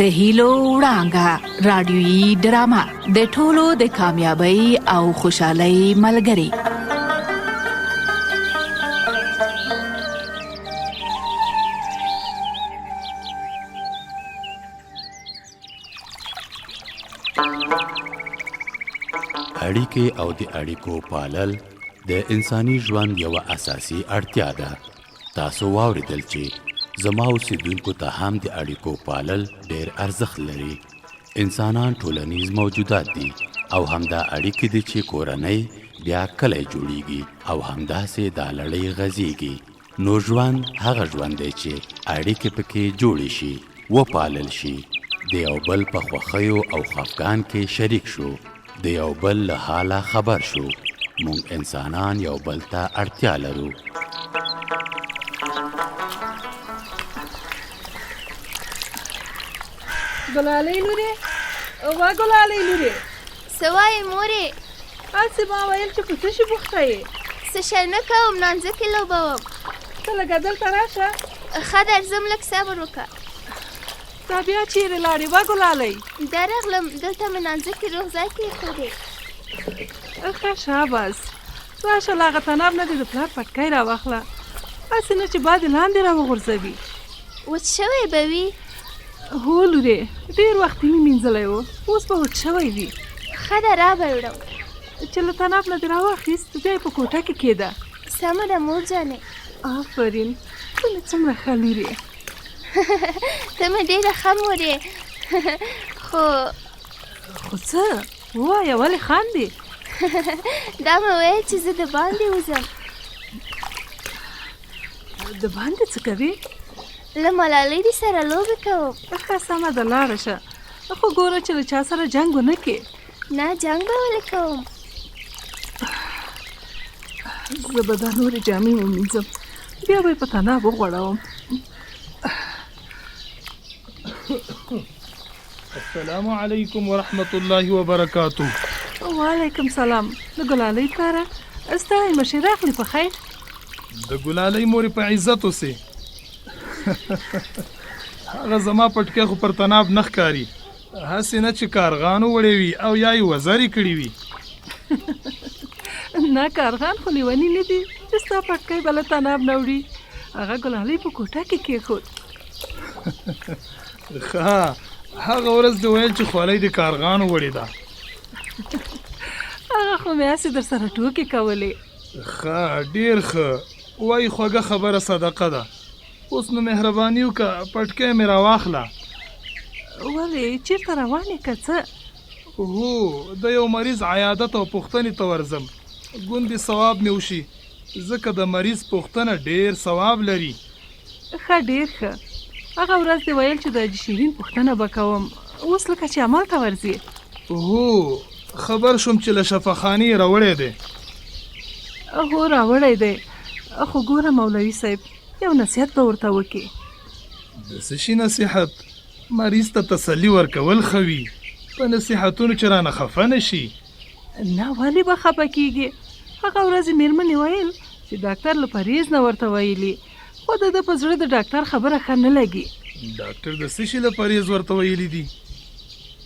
د هیلو وړانګه رادیويي ډرامه د ټولو د کامیابی او خوشحالۍ ملګری. اړیکې او د اړیکو پالل د انساني ژوند یو اساسي اړتیا ده. تاسو واوریدل چې زما اوسیدونکو ته هم د اړیکو پالل ډېر ارزښت لري. انسانان ټولنیز موجودات دي او همدا اړیکې دي چې کورنۍ بیا کلی جوړیږي او همداسې دا لړۍ غځیږي. نو ژوند هغه ژوند دی چې اړیکې پکې جوړې شي، وپالل شي، د یو بل په خوښیو او خفګان کې شریک شو، د یو بل له حاله خبر شو. مونږ انسانان یو بل ته اړتیا لرو. ګلالۍ لورې، وا ګلالۍ لورې، څه وایې مورې؟ هسې ما ویل چې په څه شي بوخته یې؟ څه شی نه کوم، نانځه کې لوبوم. ته لږه دلته راشه. ښه درځم، لږ صبر وکړه. تا بیا چیرې لاړې وا ګلالۍ؟ درغلم، دلته مې نانځه کې روغ ځای کېښودې. ښه شاباس، راشه له هغه تناب نه دې د پلار پټکی راواخله، هسې نه چې باد یې لاندې راوغورځوي. وچ شوی به وي؟ هو لورې، ډېر وخت یې مې مینځلی و، اوس به وچ شوی وي. ښه ده، را به وړم. چې له تناب نه دې راواخیست بیا یې په کوټه کې کېده. سمه ده مور جانې. آفرین، ته مې څومره ښه لور یې. ته مې ډېره ښه مور یې. خو څه ووایه، ولې خاندې؟ دا مې ویل چې زه د باندې وځم. د باندې څه کوې؟ له ملالۍ دې سره لوبې کوم. ښه سمه ده، لاړه شه، خو ګوره چې له چا سره جنګ ونه کړې. نه، جنګ به ولې کوم. زه به دا نورې جامې ومینځم، بیا به یې په تناب وغوړوم. السلام علیکم ورحمت الله وبرکاتو. وعلیکم سلام. د ګلالۍ پلاره، ستړی مه شې، راغلې په خیر؟ د ګلالۍ مورې په عزت اوسې. هغه زما پټکی خو پر تناب نه ښکاري، هسې نه چې کارغانو وړی وي او یا یې وزرې کړي وي. نه، کارغان خو لیوني نه دي چې ستا پټکی به له تناب نه وړي. هغه ګلالۍ په کوټه کې کېښود. ښه، هغه ورځ دې ویل چې خولۍ د کارغانو وړې ده. هغه خو مې هسې در سره ټوکې کولې. ښه، ډېر ښه، وایي خوږه خبره صدقه ده. اوس نو مهرباني وکړه، پټکی مې راواخله. ولې چېرته روان یې که څه؟ هو، د یو مریض عیادت او پوښتنې ته ورځم، ګوندې ثواب مې وشي، ځکه د مریض پوښتنه ډېر ثواب لري. ښه، ډېر ښه. هغه ورځ دې ویل چې د حاجي شیرین پوښتنه به کوم، اوس لکه چې عمل ته ورځې. هو، خبر شوم چې له شفاخانې یې راوړی دی. هو، راوړی دی، خو ګوره مولوي صاحب، یو نصیحت به ورته وکړي. د څه شي نصیحت؟ مریض ته تسلي ورکول ښه وي، په نصیحتونو چې رانه خفه نه شي. نه، ولې به خفه کېږي؟ هغه ورځ مېرمنې ویل چې ډاکټر له پرهیز نه ورته ویلي، خو د ده په زړه د ډاکټر خبره ښه نه لګي. ډاکټر د څه شي له پرهیز ورته ویلي دي؟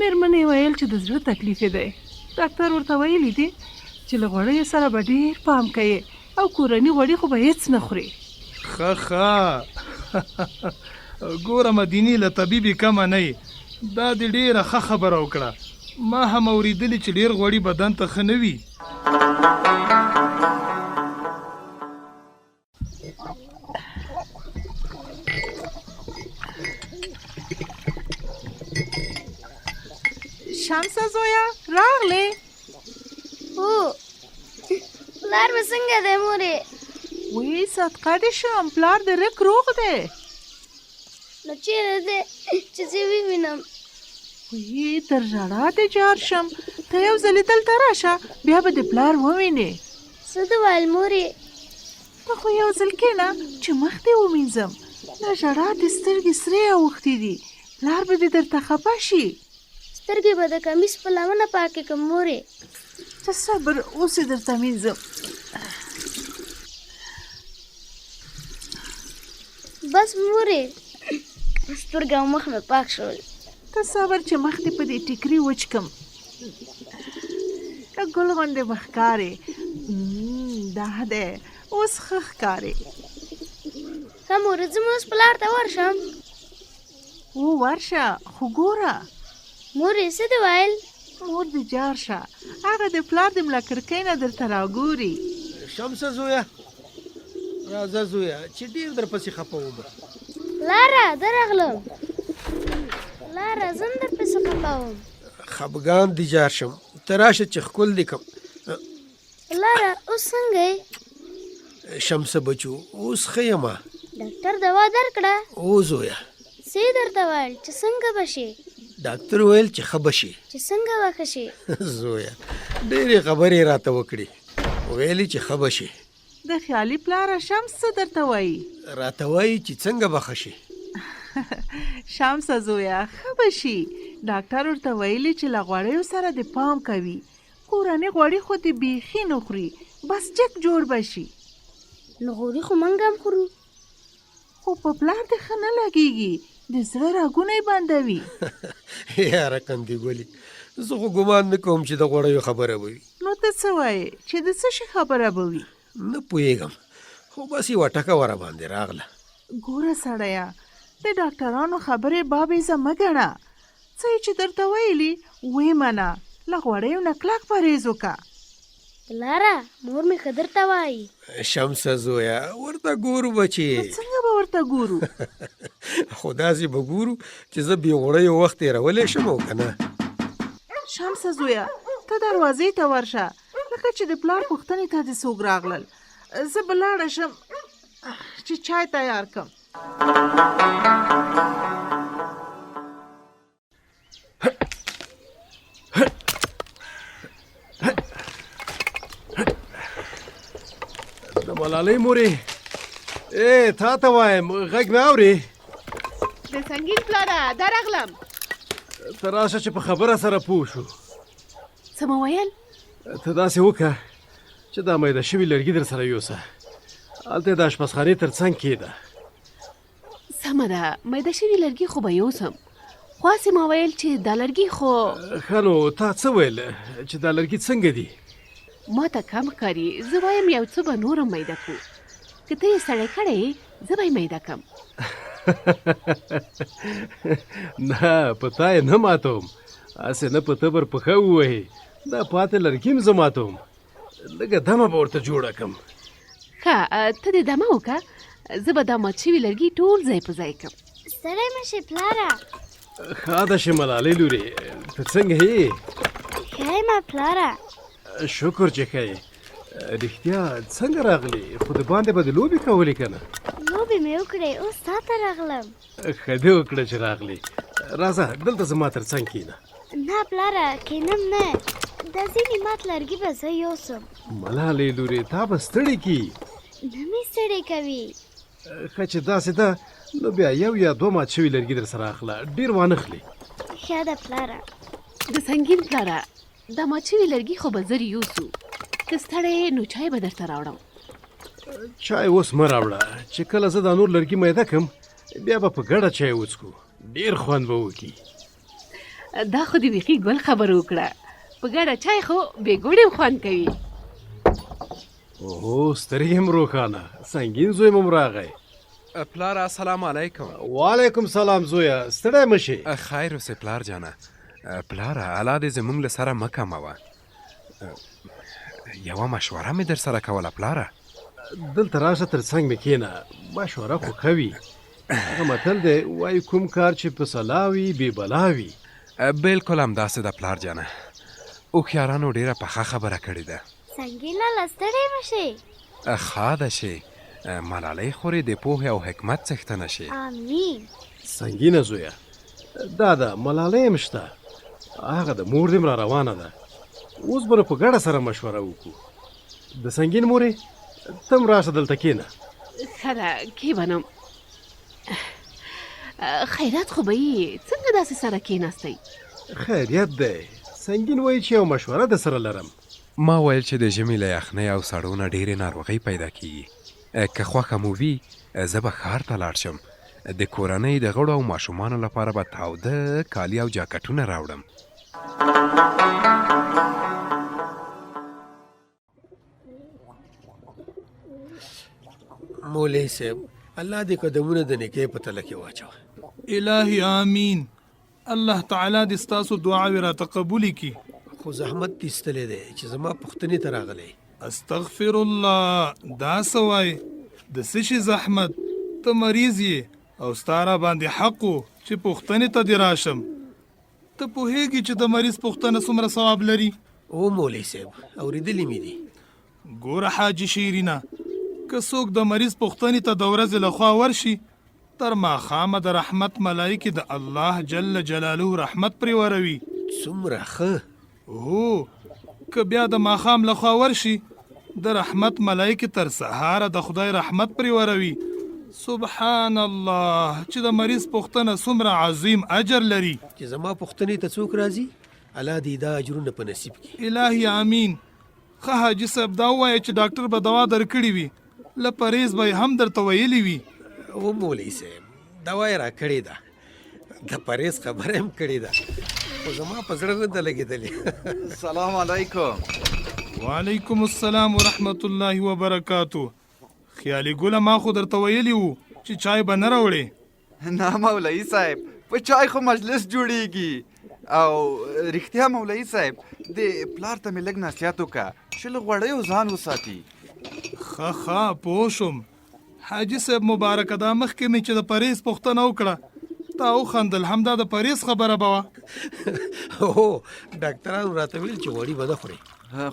مېرمنې ویل چې د زړه تکلیف یې دی. ډاکټر ورته ویلي دي چې له غوړیو سره به ډېر پام کوي او کورني غوړي خو به هېڅ نه خوري. ښه ښه، ګوره مدیني له طبیبي کمه نه یې، دا دې ډېره ښه خبره وکړه. ما هم اورېدلي چې ډېر غوړي بدن ته ښه نه وي. شمسه زویه، راغلې؟ هو، پلار به څنګه دی مورې؟ وی صدقه دې شم، پلار دې رک روغ دی. نو چیرې دی چې زه ووینم؟ وی تر ژړا دې جار شم، ته یو ځلې دلته راشه، بیا به دې پلار ووینې. څه دې ویل مورې؟ ته خو یو ځل کښېنه چې مخ دې ومینځم. له ژړا دې سترګې سرې اوښتې دي، پلار به دې درته خفه شي. سترګې به د کمیس په لمنه پاکې کړم مورې. ته صبر، اوس یې درته مینځم. بس مورې، سترګې او مخ مې پاک شول. ته صبر چې مخ دې په دې ټیکري وچکم. ګل غوندې مخ ښکارې. دا دی اوس ښه ښکارې. ښه مورې زه مې اوس پلار ته ورشم. ورشه خو ګوره. مورې څه دې ویل؟ مور دې جار شه، هغه د پلار د ملا کړکۍ نه درته راګوري. شمسه زویه راځه زویه چې ډېر درپسې خفه وم. لاره درغلم. لاره زه هم درپسې خفه وم. خفګان دې جار شم، ته راشه چې ښکل دې کړم. لاره اوس څنګه یې؟ شمسه بچو اوس ښه یمه. ډاکټر دوا درکړه؟ او زویه څه یې درته ویل چې څنګه به شې؟ ډاکټر ویل چې ښه به شي. چې څنګه به ښه شې؟ زویه ډېرې خبرې راته وکړې، ویلې چې ښه به شي. د خیالي پلاره شمس څه درته وایي؟ راته وایي چې څنګه به ښه شي. شمسه زویه ښه به شي. ډاکټر ورته ویلي چې له غوړیو سره د پام کوي. کورني غوړي خو دې بیخي نه خوري، بس چک جوړ به شي. نو غوړي خو موږ هم خورو. خو په پلار دې ښه نه لګېږي، د زړه رګونه یې بندوي. یاره کندې ګلې زه خو ګمان نه کوم چې د غوړیو خبره به وي. نو ته څه وایې چې د څه شي خبره به وي؟ نه پوهېږم، خو بس یوه ټکه ور باندې راغله. ګوره سړیه، د ډاکټرانو خبرې بابیزه مه ګڼه. څه یې چې درته ویلي ویې منه، له غوړیو نه کلک پرهېز وکړه. لاره مور مې ښه درته وایي. شمسه زویه ورته ګورو بچې. څنګه به ورته ګورو؟ خو داسې به ګورو چې زه بې غوړیو وخت تېرولی شم او که نه. شمسه زویه ته دروازې ته ورشه، لکه چې د پلار پوښتنې ته دې څوک راغلل. زه به لاړه شم چې چای تیار کړم. د ملالۍ مورې تا ته وایم غږ مې اورې؟ د سنګین پلاره درغلم. ته راشه چې په خبره سره پوه شو. څه مو ویل؟ ته داسې وکړه چې دا میده شوي لرګي در سره یوسه، هلته د اشپزخانې تر څنګ کېږده. سمه ده، میده شوي لرګي خو به یوسم، خو هسې ما ویل چې دا لرګي خو. ښه نو تا څه ویل چې دا لرګي څنګه دي؟ ما ته کم ښکاري، زه وایم یو څه به نورم میده کړو. که ته یې سړی کړی زه به یې میده کړم. نه په تا یې نه ماتوم، هسې نه په تبر پښه ووهې، دا پاتې لرګي م زه ماتوم، لږه دمه به ورته جوړه کړم. ښه ته دې دمه وکړه، زه به دا مات شوي لرګي ټول ځای په ځای کړم. ستړی مه شې پلاره. ښه ده شې ملالۍ لورې، ته څنګه یې؟ ښه یم پلاره. شکر چې ښه یې. رښتیا څنګه راغلې؟ خو د باندې به د لوبې کولې که نه؟ لوبې مې وکړې، اوس تا ته راغلم. ښه دې وکړه چې راغلې. راځه دلته زما تر څنګ کښېنه. نه پلاره کښېنم نه، دا ځینې مات لرګي به زه یوسم. ملالۍ لورې تا به ستړې کړي. نه مې ستړی کوي. ښه چې داسې ده نو بیا یو یا دوه مات شوي لرګي در سره اخله، ډېر وانخلې. ښه ده پلاره. د سنګین پلاره دا مات شوي لرګي خو به زر یوسو، که ستړی یې نو چای به درته راوړم. چای اوس مه راوړه، چې کله زه دا نور لرګي میده کړم بیا به په ګډه چای وڅښو، ډېر خوند به وکړي. دا خو دې بیخي ګل خبره وکړه، په ګډه چای خو بې ګوړې خوند کوي. اوهو سترګې هم روښانه، سنګین زوی مو راغی. پلاره السلام علیکم. وعلیکم سلام زویه، ستړی مه شې. خیر اوسې پلار جانه. پلاره الله دې زموږ له سره مه کموه. یوه مشوره مې در سره کوله پلاره. دلته راشه تر څنګ مې کښېنه، مشوره خو ښه وي. هغه متل دی وایي کوم کار چې په سلا وي بې بلا وي. بلکل همداسې ده پلار جانه، هوښیارانو ډېره پخه خبره کړې ده. سنګین لاله ستړی مه شې. ښه ده شې، ملالۍ خورې د پوهې او حکمت څښتنه شې. امین. سنګینه زویه دا ده ملالۍ هم شته، هغه د مور دې را روانه ده، اوس به نو په ګډه سره مشوره وکړو. د سنګین مورې ته هم راشه دلته کښېنه. ښه ده کښېنم. خیرات خو به یې څنګه داسې سره کښېناستی؟ خیریت دی، سنګین وایي چې یو مشوره د سره لرم. ما ویل چې د ژمي له یخنۍ او سړو نه ډېرې ناروغۍ پیدا کېږي. که خوښه مو وي زه به ښار ته لاړ شم، د کورنۍ د غړو او ماشومانو لپاره به تاوده کالي او جاکټونه راوړم. مولوي صاحب الله دې قدمونه د نیکۍ په تله کې واچوه. الهي آمین. الله تعالی دې ستاسو دعاوې راته قبولې کړي. خو زحمت دې ایستلی دی چې زما پوښتنې ته راغلی. استغفر الله. دا څه وایې؟ د څه شي زحمت؟ ته مریض یې او ستا را باندې حق و چې پوښتنې ته دې راشم. ته پوهېږې چې د مریض پوښتنه څومره ثواب لري؟ او مولوي صاحب اورېدلي مې دي. ګوره حاجي شیرینه، که څوک د مریض پوښتنې ته د ورځې لخوا ورشي، تر ماښامه د رحمت ملایکې د الله جل جلاله رحمت پرې وروي. څومره ښه. هو، که بیا د ماښام لخوا ورشي، د رحمت ملایکې تر سهاره د خدای رحمت پرې وروي. سبحان الله چې د مریض پوښتنه څومره عظیم اجر لري. چې زما پوښتنې ته څوک راځي، الله دې دا اجرونه په نصیب کړي. الهي آمین. ښه حاجي صاحب دا ووایه چې ډاکټر به دوا درکړې وي، له پرهیز به یې هم درته ویلي وي. او مولوي صاحب دوا یې راکړې ده، د پرهیز خبره هم کړې ده، خو زما په زړه نه ده لګېدلې. السلام علیکم. وعلیکم السلام ورحمت الله وبرکاتو. خیالي ګله ما خو درته ویلي وو چې چای به نه راوړې. نه مولوي صاحب، په چای خو مجلس جوړیږي. او رښتیا مولوي صاحب، د پلار ته مې لږ نصیحت وکړه چې له غوړیو ځان وساتي. ښه پوه شوم. حاجي صاحب مبارکه، دا مخکې مې چې د پرهیز پوښتنه وکړه تا وخندل، همدا د پرهیز خبره به وه. هو ډاکټرانو راته ویل چې غوړي به نه خورې.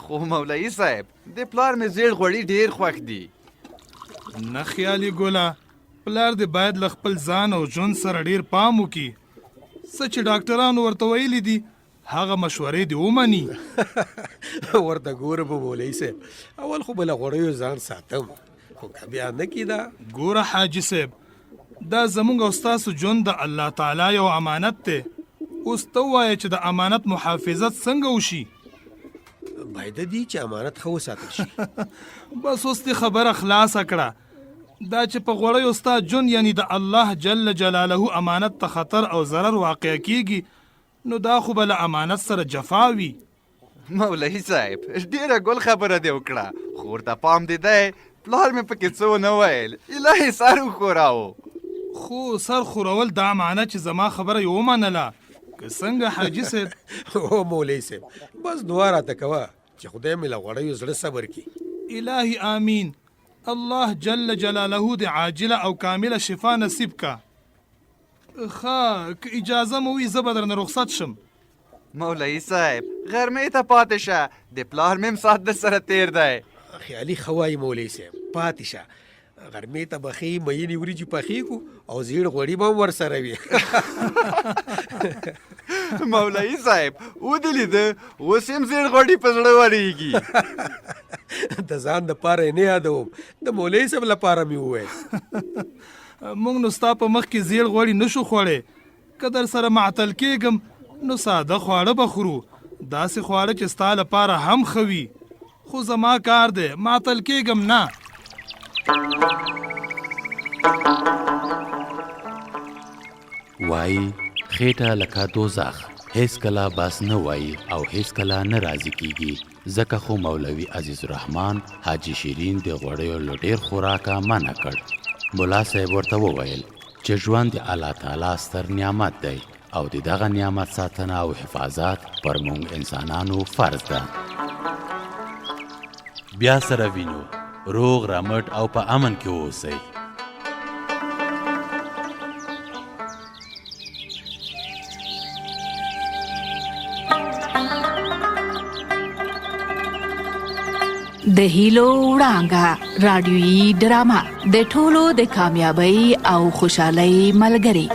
خو مولوي صاحب د پلار مې زیړ غوړي ډېر خوښ دي. نه خیالي ګله، پلار دې باید له خپل ځان او ژوند سره ډېر پام وکړي. څه چې ډاکټرانو ورته ویلي دي هغه مشورې دې ومني. ورته ګوره به مولوي صاحب، اول خو به له غوړیو ځان ساتم، خو که بیا نه کېده. ګوره حاجي صاحب، دا زموږ او ستاسو ژوند د الله تعالی یو امانت دی. اوس ته ووایه چې د امانت محافظت څنګه وشي؟ باید دي چې امانت ښه وساتل شي. بس اوس دې خبره خلاصه کړه. دا چې په غوړیو ستا ژوند یعنی د الله جل جلاله امانت ته خطر او ضرر واقع کیږي، نو دا خو به له امانت سره جفا وي. مولوي صاحب ډېره ګل خبره دې وکړه، خو ورته پام دې دی پلار مې پکې څه ونه ویل، الهي سر وښوراوه. خو سر خورول دا معنی چې زما خبره یې ومنله که څنګه حاجي صاحب؟ او مولوي صاحب بس دعا راته کوه چې خدای مې له غوړیو زړه صبر کړي. الهي آمین. الله جل جلاله دې عاجله او کامله شفا نصیب کا. ښه که اجازه مو وي زه به درنه رخصت شم. مولوي صاحب غرمې ته پاتې شه، د پلار مې هم ساعت در سره تیر دی. خیالي ښه وایي مولوي صاحب، پاتې شه. غرمې ته به ښې مینې وریجې پخې کړو او زیړ غوړي به هم ورسره وي. مولوي صاحب ودې لیده اوس هم زیړ غوړي په زړه ورېږي. د ځان دپاره یې نه یادوم، د مولوي صاحب لپاره مې وویل. موږ نو ستا په مخ کې زیړ غوړي نشو خوړی. که در سره معطل کېږم نو ساده خواړه به خورو، داسې خواړه چې ستا لپاره هم ښه وي. خو زما کار دی، معطل کېږم نه. وای خېټه لکه دوزخ، هیڅ کله بس نه وای او هیڅ کله نه راضي کیږي. ځکه خو مولوي عزیز الرحمن حاجي شیرین د غوړیو له ډېر خوراکه منع کړ. ملا صاحب ورته وویل چې ژوند د الله تعالی ستر نعمت دی او د دغه نعمت ساتنه او حفاظت پر موږ انسانانو فرض ده. بیا سره وینو، روغ رمټ او په امن کې اوسئ. د هیلو وړانګه رادیويي ډرامه د ټولو د کامیابی او خوشحالۍ ملګری.